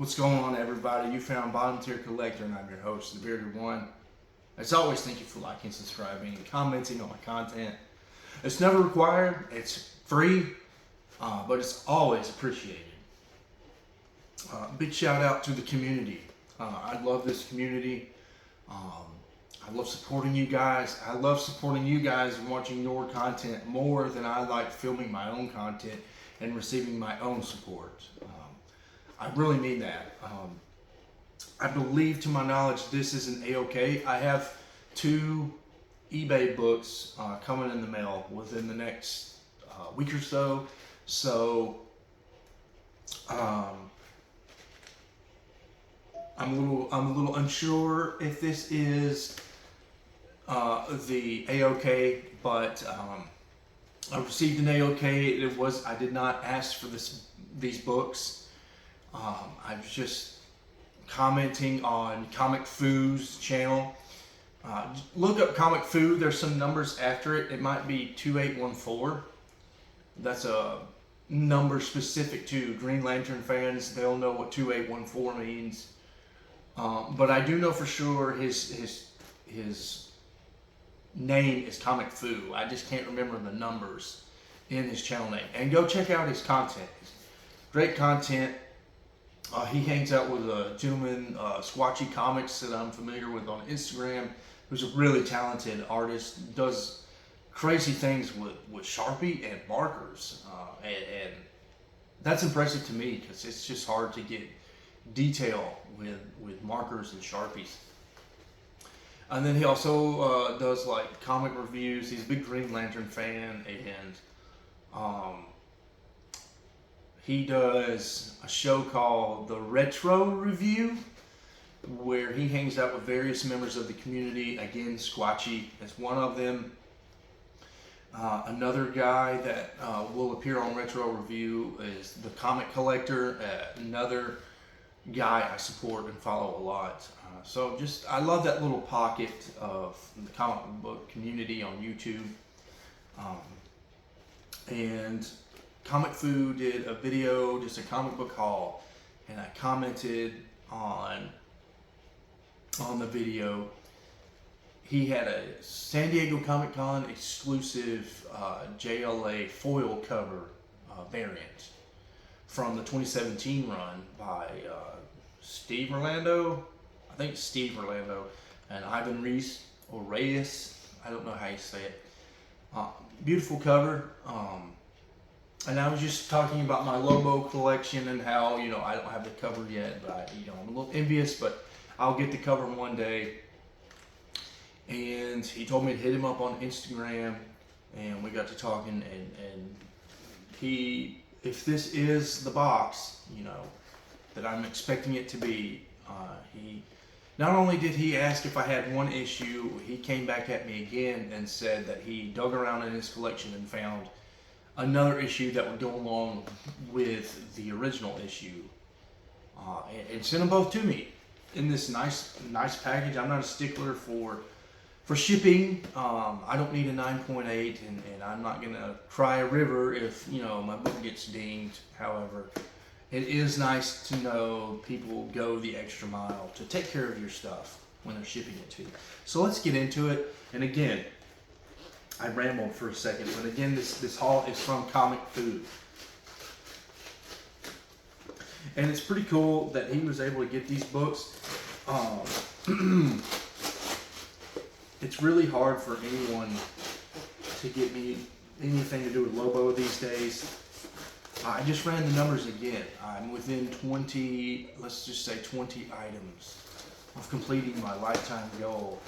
What's going on, everybody? You found Bottom Tier Collector, and I'm your host, The Bearded One. As always, thank you for liking, subscribing, and commenting on my content. It's never required, it's free, but it's always appreciated. Big shout out to the community. I love this community. I love supporting you guys. I love supporting you guys and watching your content more than I like filming my own content and receiving my own support. I really mean that. I believe, to my knowledge, this is an A.O.K. I have 2 eBay books coming in the mail within the next week or so. So I'm a little unsure if this is the A.O.K. but I received an A.O.K. I did not ask for these books. I was just commenting on ComicFoo's channel. Look up ComicFoo. There's some numbers after it. It might be 2814. That's a number specific to Green Lantern fans. They'll know what 2814 means. But I do know for sure his name is ComicFoo. I just can't remember the numbers in his channel name. And go check out his content. Great content. He hangs out with a gentleman, Squatchy Comics, that I'm familiar with on Instagram, who's a really talented artist, does crazy things with Sharpie and markers. And that's impressive to me because it's just hard to get detail with markers and Sharpies. And then he also does like comic reviews. He's a big Green Lantern fan, and he does a show called The Retro Review, where he hangs out with various members of the community. Again, Squatchy is one of them. Another guy that will appear on Retro Review is The Comic Collector, another guy I support and follow a lot. So I love that little pocket of the comic book community on YouTube. And ComicFoo did a video, just a comic book haul, and I commented on the video. He had a San Diego Comic Con exclusive JLA foil cover variant from the 2017 run by Steve Orlando, I think Steve Orlando, and Ivan Reis, or Reyes, I don't know how you say it. Beautiful cover. And I was just talking about my Lobo collection and how, I don't have the cover yet, but I'm a little envious, but I'll get the cover one day. And he told me to hit him up on Instagram, and we got to talking, and if this is the box, that I'm expecting it to be, he not only did he ask if I had one issue, he came back at me again and said that he dug around in his collection and found another issue that would go along with the original issue, and sent them both to me in this nice package. I'm not a stickler for shipping. I don't need a 9.8, and I'm not gonna cry a river if my book gets dinged. However, it is nice to know people go the extra mile to take care of your stuff when they're shipping it to you. So let's get into it. And again, I rambled for a second, but again, this haul is from ComicFoo. And it's pretty cool that he was able to get these books. It's really hard for anyone to get me anything to do with Lobo these days. I just ran the numbers again. I'm within 20, let's just say 20 items of completing my lifetime goal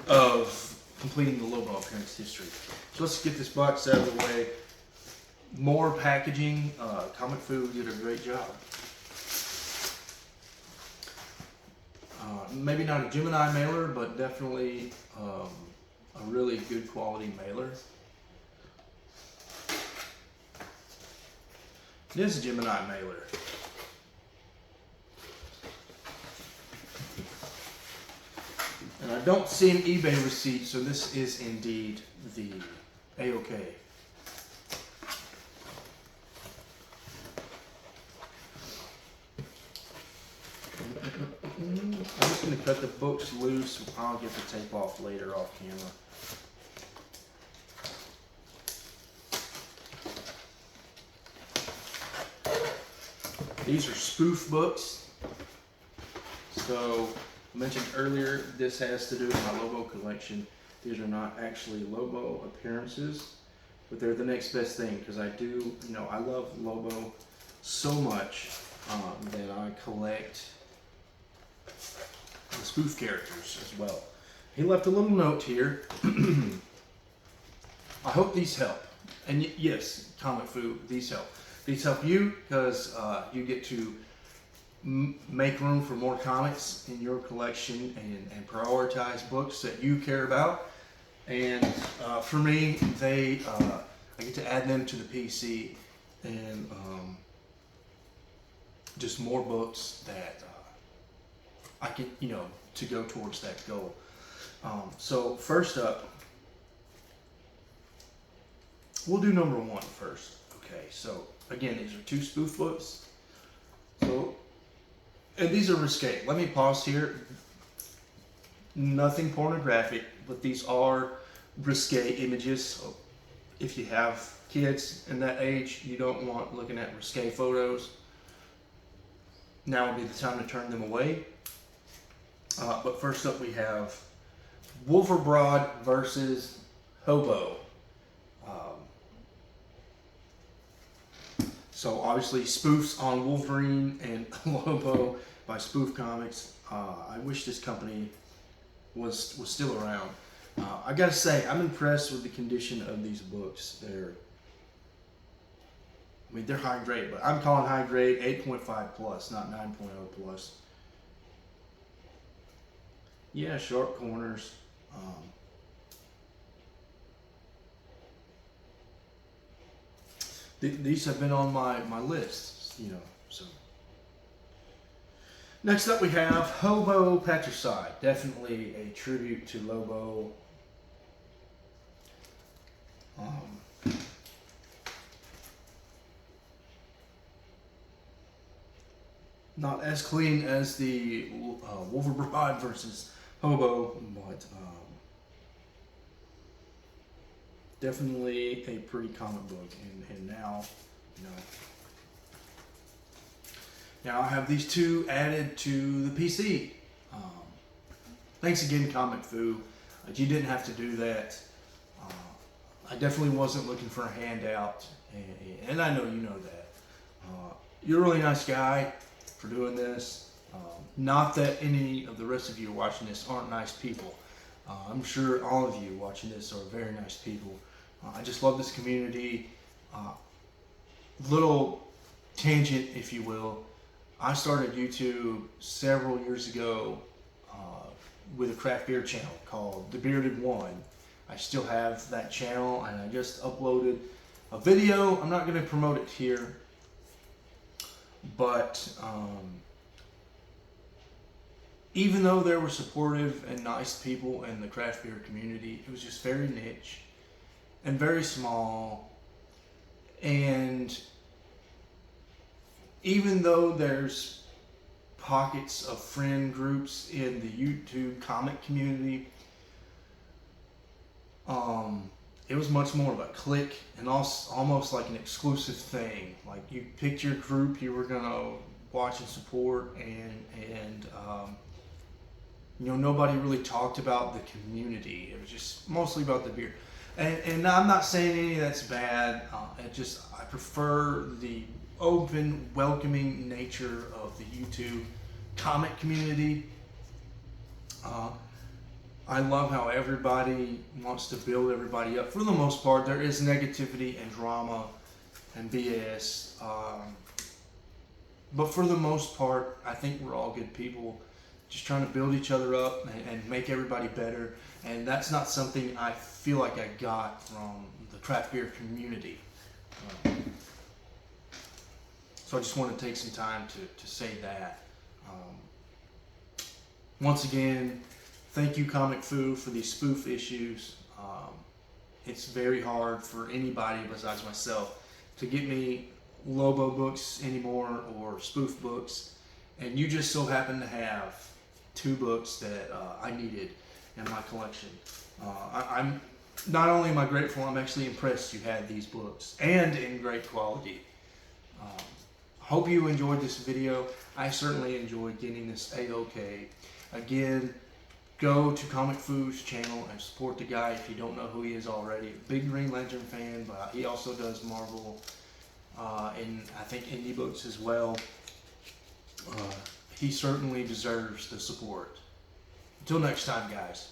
of completing the Lobo appearance history. So let's get this box out of the way. More packaging. ComicFoo did a great job. Maybe not a Gemini mailer, but definitely a really good quality mailer. It is a Gemini mailer. And I don't see an eBay receipt, so this is indeed the A.O.K. cut the books loose. I'll get the tape off later off camera. These are spoof books. So, I mentioned earlier, this has to do with my Lobo collection. These are not actually Lobo appearances, but they're the next best thing because I do, you know, I love Lobo so much that I collect the spoof characters as well. He left a little note here. I hope these help. And yes, ComicFoo, these help. These help you because you get to make room for more comics in your collection and prioritize books that you care about. And for me, I get to add them to the PC and just more books that I can, you know, to go towards that goal. So first up, we'll do number 1 first. Okay, so again, these are 2 spoof books. So, and these are risque. Let me pause here. Nothing pornographic, but these are risque images. So if you have kids in that age, you don't want looking at risque photos. Now would be the time to turn them away. But first up we have Wolverbrod versus Hobo. So obviously spoofs on Wolverine and Lobo by Spoof Comics. I wish this company was still around. I gotta say, I'm impressed with the condition of these books. They're high grade, but I'm calling high grade 8.5 plus, not 9.0 plus. Yeah, sharp corners. These have been on my list, you know. So next up we have Hobo Patricide. Definitely a tribute to Lobo. Not as clean as the Wolverbrod versus Hobo, but definitely a pretty comic book. And now, you know, now I have these 2 added to the PC. Thanks again, ComicFoo. You didn't have to do that. I definitely wasn't looking for a handout, and I know you know that. You're a really nice guy for doing this. Not that any of the rest of you watching this aren't nice people. I'm sure all of you watching this are very nice people. I just love this community. Little tangent, if you will. I started YouTube several years ago with a craft beer channel called The Bearded One. I still have that channel, and I just uploaded a video. I'm not going to promote it here, but even though there were supportive and nice people in the craft beer community, it was just very niche and very small. And even though there's pockets of friend groups in the YouTube comic community, it was much more of a clique and also almost like an exclusive thing. Like you picked your group you were gonna watch and support, and you know, nobody really talked about the community. It was just mostly about the beer. And I'm not saying any of that's bad. I prefer the open, welcoming nature of the YouTube comic community. I love how everybody wants to build everybody up. For the most part, there is negativity and drama and BS. But for the most part, I think we're all good people, just trying to build each other up and make everybody better. And that's not something I feel like I got from the craft beer community. So I just want to take some time to say that. Once again, thank you, ComicFoo, for these spoof issues. It's very hard for anybody besides myself to get me Lobo books anymore or spoof books, and you just so happen to have 2 books that I needed in my collection. I'm not only am I grateful, I'm actually impressed you had these books and in great quality. Hope you enjoyed this video. I certainly enjoyed getting this A.O.K. Again, go to ComicFoo's channel and support the guy if you don't know who he is already. Big Green Lantern fan, but he also does Marvel and I think indie books as well. He certainly deserves the support. Until next time, guys.